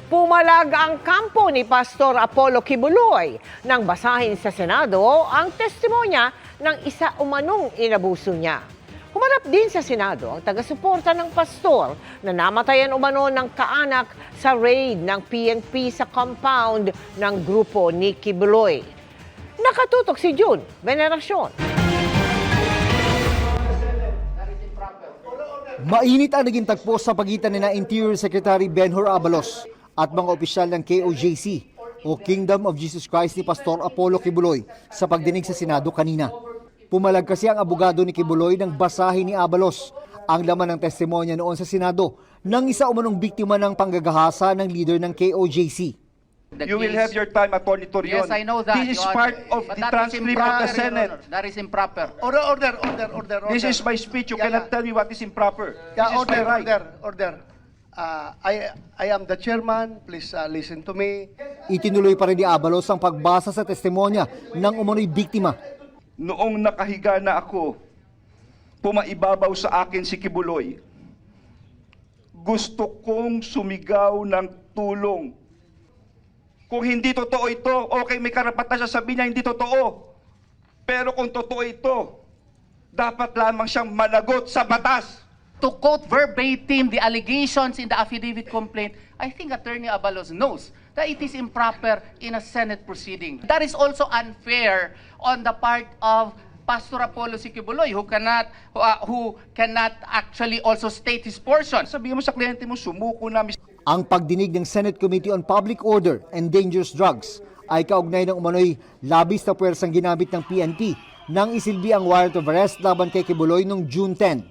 Pumalag ang kampo ni Pastor Apollo Kibuloy nang basahin sa Senado ang testimonya ng isa umanong inabuso niya. Humarap din sa Senado ang taga-suporta ng pastor na namatayan umano ng kaanak sa raid ng PNP sa compound ng grupo ni Kibuloy. Nakatutok si June Veneracion. Mainit ang naging tagpo sa pagitan ni Interior Secretary Benhur Abalos at mga opisyal ng KOJC o Kingdom of Jesus Christ ni Pastor Apollo Kibuloy sa pagdinig sa Senado kanina. Pumalag kasi ang abogado ni Kibuloy nang basahin ni Abalos ang laman ng testimonya noon sa Senado ng isa umanong biktima ng panggagahasa ng leader ng KOJC. You will have your time, Attorney Torion. Yes, I know that. This is part of the transcript of the Senate. That is improper. Order. This is my speech. You cannot tell me what is improper. This is my right. Order. I am the chairman. Please listen to me. Itinuloy pa rin ni Abalos ang pagbasa sa testimonya ng umano'y biktima. Noong nakahiga na ako, pumaibabaw sa akin si Kibuloy. Gusto kong sumigaw ng tulong. Kung hindi totoo ito, okay, may karapatan siya sabihin niya hindi totoo. Pero kung totoo ito, dapat lamang siyang managot sa batas. To quote verbatim the allegations in the affidavit complaint, I think Attorney Abalos knows that it is improper in a Senate proceeding. That is also unfair on the part of Pastor Apollo Kibuloy who cannot actually also state his portion. Sabihin mo sa kliyente mo, sumuko na. Ang pagdinig ng Senate Committee on Public Order and Dangerous Drugs ay kaugnay ng umano'y labis na puwersang ginamit ng PNP nang isilbi ang warrant of arrest laban kay Kibuloy noong June 10.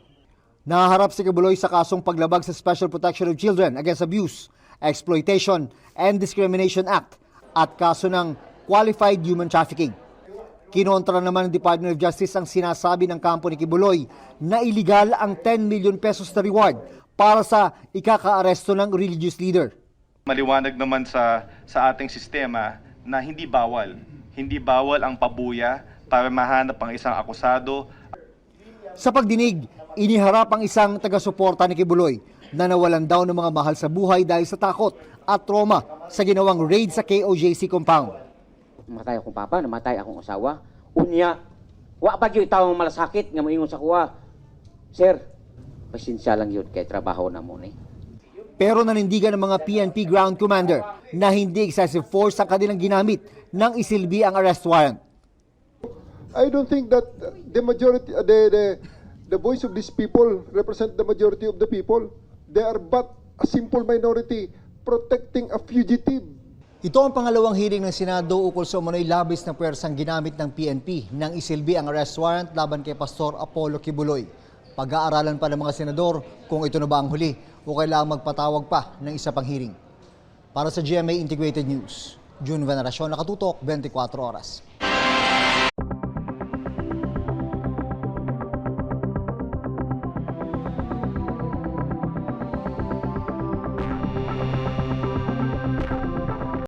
Nahaharap si Kibuloy sa kasong paglabag sa Special Protection of Children Against Abuse, Exploitation, and Discrimination Act at kaso ng Qualified Human Trafficking. Kinontra naman ng Department of Justice ang sinasabi ng kampo ni Kibuloy na iligal ang 10 million pesos na reward para sa ikaka-aresto ng religious leader. Maliwanag naman sa ating sistema na hindi bawal. Hindi bawal ang pabuya para mahanap ang isang akusado. Sa pagdinig, iniharap ang isang taga-suporta ni Kibuloy na nawalan daw ng mga mahal sa buhay dahil sa takot at trauma sa ginawang raid sa KOJC compound. Matay akong papa, namatay akong asawa. Unya, wa pa gyud tawo malasakit nga moingon sa kuha. Sir, pasensya lang yun kay trabaho na mo ni. Pero nanindigan ng mga PNP ground commander na hindi excessive force ang kanilang ginamit nang isilbi ang arrest warrant. I don't think that the majority, the voice of these people represent the majority of the people. They are but a simple minority protecting a fugitive. Ito ang pangalawang hearing ng Senado ukol sa umano'y labis na puwersang ginamit ng PNP nang isilbi ang arrest warrant laban kay Pastor Apollo Kibuloy. Pag-aaralan pa ng mga senador kung ito na ba ang huli o kailangang magpatawag pa ng isa pang hearing. Para sa GMA Integrated News, June Veneracion, Nakatutok, 24 Oras.